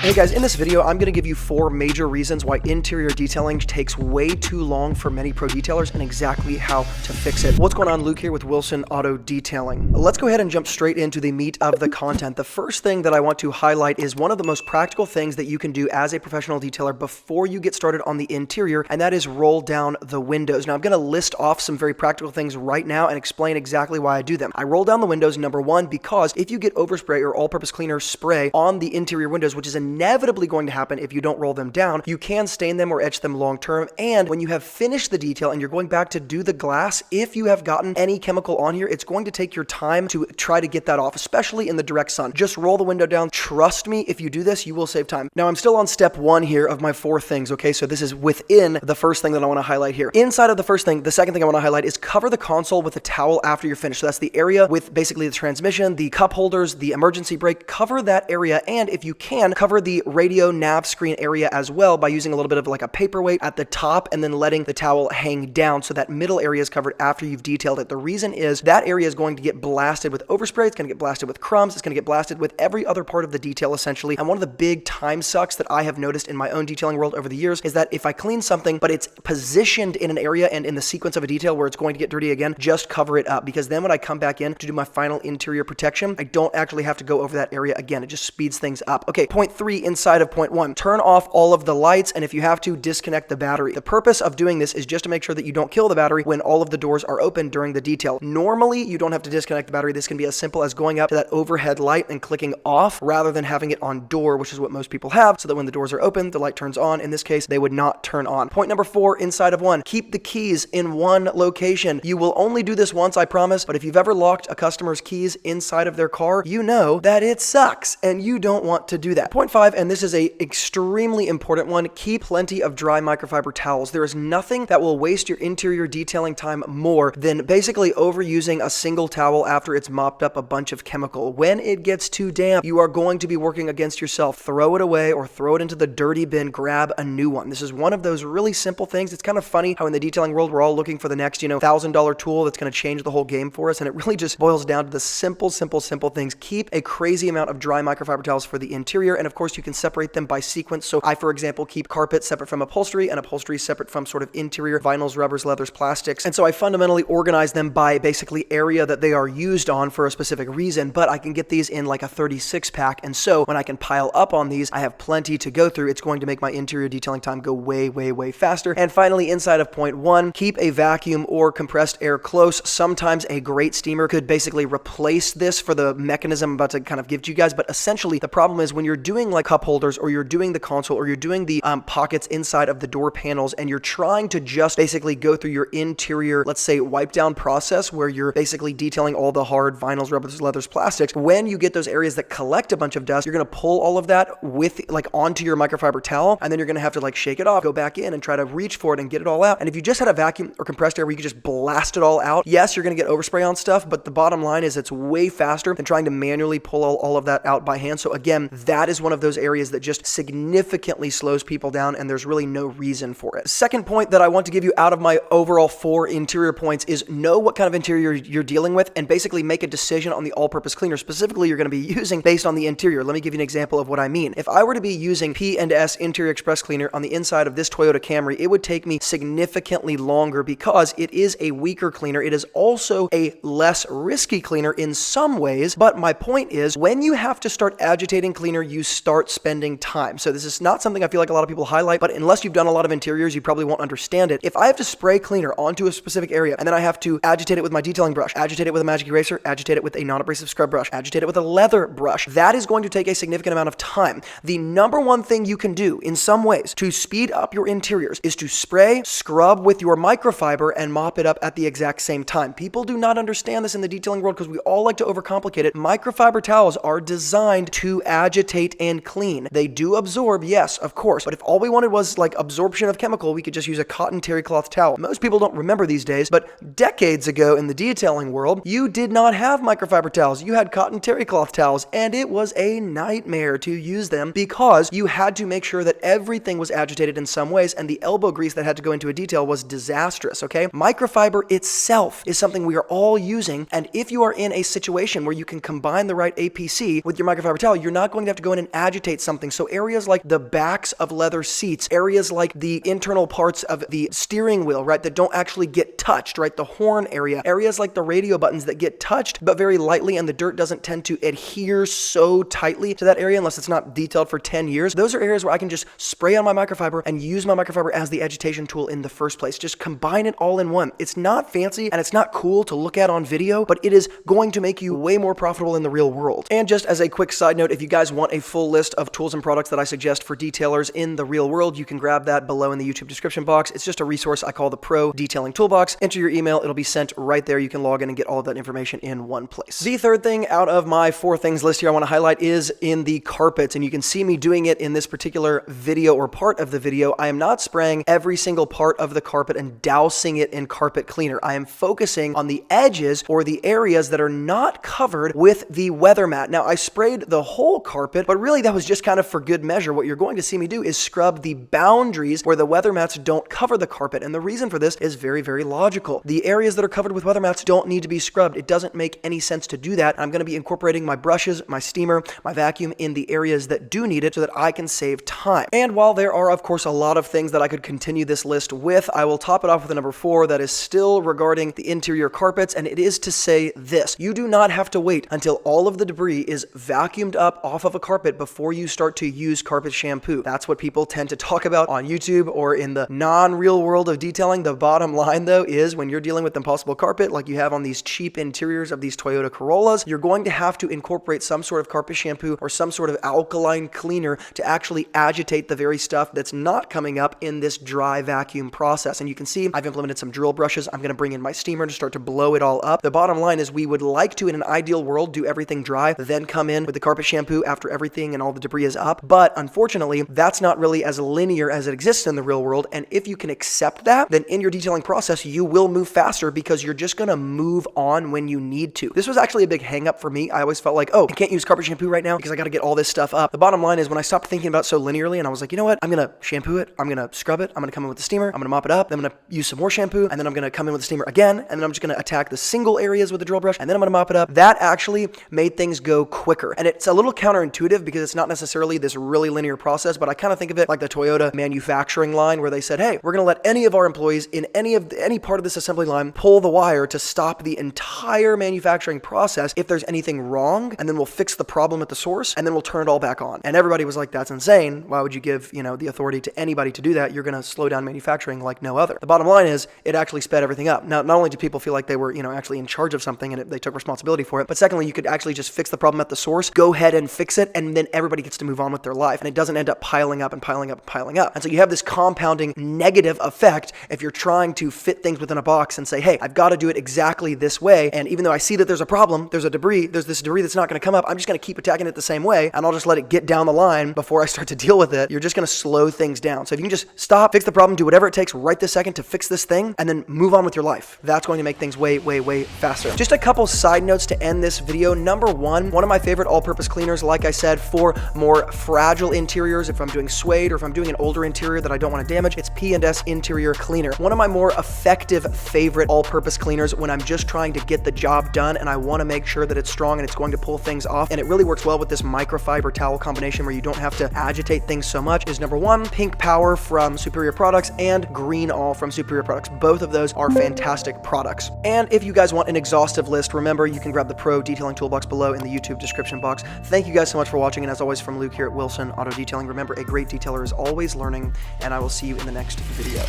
Hey guys, in this video, I'm going to give you 4 major reasons why interior detailing takes way too long for many pro detailers and exactly how to fix it. What's going on? Luke here with Wilson Auto Detailing. Let's go ahead and jump straight into the meat of the content. The first thing that I want to highlight is one of the most practical things that you can do as a professional detailer before you get started on the interior, and that is roll down the windows. Now, I'm going to list off some very practical things right now and explain exactly why I do them. I roll down the windows, number one, because if you get overspray or all-purpose cleaner spray on the interior windows, which is inevitably going to happen if you don't roll them down, you can stain them or etch them long term. And when you have finished the detail and you're going back to do the glass, if you have gotten any chemical on here, it's going to take your time to try to get that off, especially in the direct sun. Just roll the window down. Trust me, if you do this, you will save time. Now, I'm still on step 1 here of my 4 things, okay? So this is within the first thing that I want to highlight here. Inside of the first thing, the second thing I want to highlight is cover the console with a towel after you're finished. So that's the area with basically the transmission, the cup holders, the emergency brake. Cover that area, and if you can, cover the radio nav screen area as well by using a little bit of like a paperweight at the top and then letting the towel hang down so that middle area is covered after you've detailed it. The reason is that area is going to get blasted with overspray, it's going to get blasted with crumbs, it's going to get blasted with every other part of the detail essentially. And one of the big time sucks that I have noticed in my own detailing world over the years is that if I clean something but it's positioned in an area and in the sequence of a detail where it's going to get dirty again, just cover it up, because then when I come back in to do my final interior protection, I don't actually have to go over that area again. It just speeds things up. Okay, point 3 inside of point 1. Turn off all of the lights, and if you have to, disconnect the battery. The purpose of doing this is just to make sure that you don't kill the battery when all of the doors are open during the detail. Normally, you don't have to disconnect the battery. This can be as simple as going up to that overhead light and clicking off rather than having it on door, which is what most people have, so that when the doors are open, the light turns on. In this case, they would not turn on. Point number 4 inside of 1. Keep the keys in one location. You will only do this once, I promise, but if you've ever locked a customer's keys inside of their car, you know that it sucks, and you don't want to do that. Point 5, and this is a extremely important one, keep plenty of dry microfiber towels. There is nothing that will waste your interior detailing time more than basically overusing a single towel after it's mopped up a bunch of chemical. When it gets too damp, you are going to be working against yourself. Throw it away or throw it into the dirty bin, grab a new one. This is one of those really simple things. It's kind of funny how in the detailing world, we're all looking for the next, $1,000 tool that's going to change the whole game for us, and it really just boils down to the simple things. Keep a crazy amount of dry microfiber towels for the interior, and of course, you can separate them by sequence. So I, for example, keep carpet separate from upholstery and upholstery separate from sort of interior vinyls, rubbers, leathers, plastics. And so I fundamentally organize them by basically area that they are used on for a specific reason, but I can get these in like a 36 pack. And so when I can pile up on these, I have plenty to go through. It's going to make my interior detailing time go way faster. And finally, inside of point 1, keep a vacuum or compressed air close. Sometimes a great steamer could basically replace this for the mechanism I'm about to kind of give to you guys. But essentially, the problem is when you're doing like cup holders or you're doing the console or you're doing the pockets inside of the door panels and you're trying to just basically go through your interior, let's say, wipe down process where you're basically detailing all the hard vinyls, rubbers, leathers, plastics, when you get those areas that collect a bunch of dust, you're going to pull all of that with like onto your microfiber towel, and then you're going to have to like shake it off, go back in and try to reach for it and get it all out. And if you just had a vacuum or compressed air where you could just blast it all out, yes, you're going to get overspray on stuff, but the bottom line is it's way faster than trying to manually pull all of that out by hand. So again, that is one of those areas that just significantly slows people down, and there's really no reason for it. Second point that I want to give you out of my overall 4 interior points is know what kind of interior you're dealing with and basically make a decision on the all-purpose cleaner specifically you're going to be using based on the interior. Let me give you an example of what I mean. If I were to be using P&S Interior Express Cleaner on the inside of this Toyota Camry, it would take me significantly longer because it is a weaker cleaner. It is also a less risky cleaner in some ways, but my point is when you have to start agitating cleaner, you start spending time. So this is not something I feel like a lot of people highlight, but unless you've done a lot of interiors, you probably won't understand it. If I have to spray cleaner onto a specific area and then I have to agitate it with my detailing brush, agitate it with a magic eraser, agitate it with a non-abrasive scrub brush, agitate it with a leather brush, that is going to take a significant amount of time. The number one thing you can do in some ways to speed up your interiors is to spray, scrub with your microfiber, and mop it up at the exact same time. People do not understand this in the detailing world because we all like to overcomplicate it. Microfiber towels are designed to agitate and clean. They do absorb, yes, of course, but if all we wanted was like absorption of chemical, we could just use a cotton terry cloth towel. Most people don't remember these days, but decades ago in the detailing world, you did not have microfiber towels. You had cotton terry cloth towels, and it was a nightmare to use them because you had to make sure that everything was agitated in some ways, and the elbow grease that had to go into a detail was disastrous, okay? Microfiber itself is something we are all using, and if you are in a situation where you can combine the right APC with your microfiber towel, you're not going to have to go in and agitate agitate something. So areas like the backs of leather seats, areas like the internal parts of the steering wheel, right, that don't actually get touched, right, the horn area, areas like the radio buttons that get touched but very lightly, and the dirt doesn't tend to adhere so tightly to that area unless it's not detailed for 10 years. Those are areas where I can just spray on my microfiber and use my microfiber as the agitation tool in the first place. Just combine it all in one. It's not fancy and it's not cool to look at on video, but it is going to make you way more profitable in the real world. And just as a quick side note, if you guys want a full list of tools and products that I suggest for detailers in the real world, you can grab that below in the YouTube description box. It's just a resource I call the Pro Detailing Toolbox. Enter your email, it'll be sent right there. You can log in and get all of that information in one place. The third thing out of my 4 things list here I want to highlight is in the carpets, and you can see me doing it in this particular video or part of the video. I am not spraying every single part of the carpet and dousing it in carpet cleaner. I am focusing on the edges or the areas that are not covered with the weather mat. Now, I sprayed the whole carpet, but really that was just kind of for good measure. What you're going to see me do is scrub the boundaries where the weather mats don't cover the carpet, and the reason for this is very, very logical. The areas that are covered with weather mats don't need to be scrubbed. It doesn't make any sense to do that. I'm going to be incorporating my brushes, my steamer, my vacuum in the areas that do need it so that I can save time. And while there are, of course, a lot of things that I could continue this list with, I will top it off with a number 4 that is still regarding the interior carpets, and it is to say this: you do not have to wait until all of the debris is vacuumed up off of a carpet before you start to use carpet shampoo. That's what people tend to talk about on YouTube or in the non-real world of detailing. The bottom line, though, is when you're dealing with impossible carpet like you have on these cheap interiors of these Toyota Corollas, you're going to have to incorporate some sort of carpet shampoo or some sort of alkaline cleaner to actually agitate the very stuff that's not coming up in this dry vacuum process. And you can see I've implemented some drill brushes. I'm going to bring in my steamer to start to blow it all up. The bottom line is we would like to, in an ideal world, do everything dry, then come in with the carpet shampoo after everything and all the debris is up. But unfortunately, that's not really as linear as it exists in the real world. And if you can accept that, then in your detailing process, you will move faster because you're just going to move on when you need to. This was actually a big hang up for me. I always felt like, oh, I can't use carpet shampoo right now because I got to get all this stuff up. The bottom line is when I stopped thinking about it so linearly and I was like, you know what? I'm going to shampoo it. I'm going to scrub it. I'm going to come in with the steamer. I'm going to mop it up. Then I'm going to use some more shampoo. And then I'm going to come in with the steamer again. And then I'm just going to attack the single areas with the drill brush. And then I'm going to mop it up. That actually made things go quicker. And it's a little counterintuitive because it's not necessarily this really linear process, but I kind of think of it like the Toyota manufacturing line where they said, hey, we're going to let any of our employees in any part of this assembly line pull the wire to stop the entire manufacturing process if there's anything wrong, and then we'll fix the problem at the source, and then we'll turn it all back on. And everybody was like, that's insane. Why would you give, the authority to anybody to do that? You're going to slow down manufacturing like no other. The bottom line is it actually sped everything up. Now, not only did people feel like they were, actually in charge of something and they took responsibility for it, but secondly, you could actually just fix the problem at the source, go ahead and fix it, and then everybody gets to move on with their life, and it doesn't end up piling up and piling up and piling up. And so you have this compounding negative effect if you're trying to fit things within a box and say, hey, I've got to do it exactly this way, and even though I see that there's a problem, there's this debris that's not going to come up, I'm just going to keep attacking it the same way, and I'll just let it get down the line before I start to deal with it. You're just going to slow things down. So if you can just stop, fix the problem, do whatever it takes right this second to fix this thing, and then move on with your life, that's going to make things way, way, way faster. Just a couple side notes to end this video. Number one of my favorite all-purpose cleaners, like I said, for more fragile interiors, if I'm doing suede or if I'm doing an older interior that I don't want to damage, it's P&S Interior Cleaner. One of my more effective favorite all-purpose cleaners when I'm just trying to get the job done and I want to make sure that it's strong and it's going to pull things off, and it really works well with this microfiber towel combination where you don't have to agitate things so much, is number one, Pink Power from Superior Products and Green All from Superior Products. Both of those are fantastic products. And if you guys want an exhaustive list, remember you can grab the Pro Detailing Toolbox below in the YouTube description box. Thank you guys so much for watching, and as always from Luke here at Wilson Auto Detailing, remember a great detailer is always learning, and I will see you in the next video.